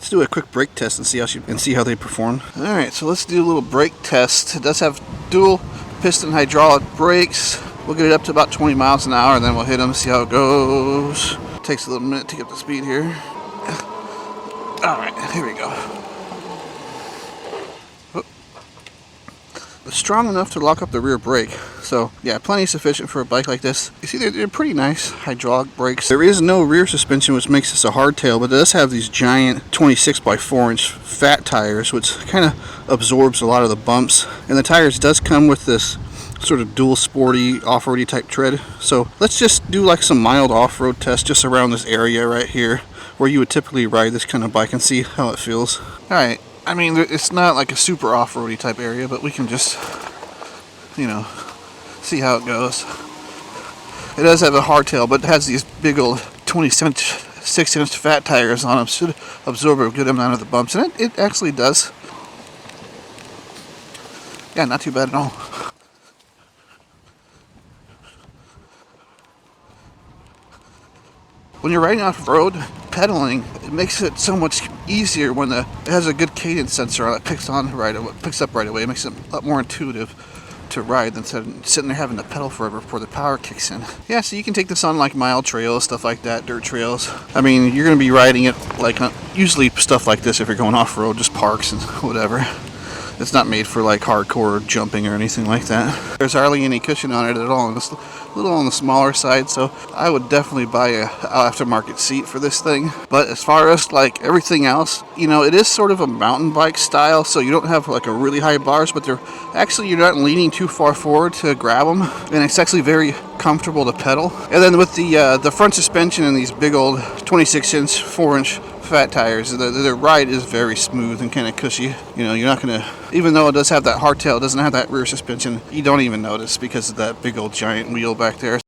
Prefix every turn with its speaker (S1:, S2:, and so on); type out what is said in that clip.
S1: Let's do a quick brake test and see how they perform. All right, so let's do a little brake test. It does have dual piston hydraulic brakes. We'll get it up to about 20 miles an hour, and then we'll hit them, see how it goes. Takes a little minute to get up to speed here. All right, here we go. It's strong enough to lock up the rear brake, so yeah, plenty sufficient for a bike like this. You see, they're pretty nice hydraulic brakes. There is no rear suspension, which makes this a hardtail, but it does have these giant 26x4-inch fat tires, which kind of absorbs a lot of the bumps. And the tires does come with this sort of dual sporty off-roady type tread. So let's just do like some mild off-road tests just around this area right here where you would typically ride this kind of bike and see how it feels. Alright, I mean, it's not like a super off-roady type area, but we can just, you know, see how it goes. It does have a hardtail, but it has these big old 26-inch fat tires on them. Should absorb a good amount of the bumps, and it actually does. Yeah, not too bad at all. When you're riding off-road, pedaling, it makes it so much easier when it has a good cadence sensor on it. Picks up right away. It makes it a lot more intuitive to ride than sitting there having to pedal forever before the power kicks in. Yeah, so you can take this on like mild trails, stuff like that, dirt trails. I mean, you're going to be riding it like usually stuff like this if you're going off-road, just parks and whatever. It's not made for like hardcore jumping or anything like that. There's hardly any cushion on it at all. It's a little on the smaller side, so I would definitely buy a aftermarket seat for this thing. But as far as like everything else, you know, it is sort of a mountain bike style, so you don't have like a really high bars, but you're not leaning too far forward to grab them, and it's actually very comfortable to pedal. And then with the front suspension and these big old 26-inch, 4-inch fat tires, the ride is very smooth and kind of cushy. You know, you're not gonna, even though it does have that hardtail, it doesn't have that rear suspension, you don't even notice because of that big old giant wheel back there.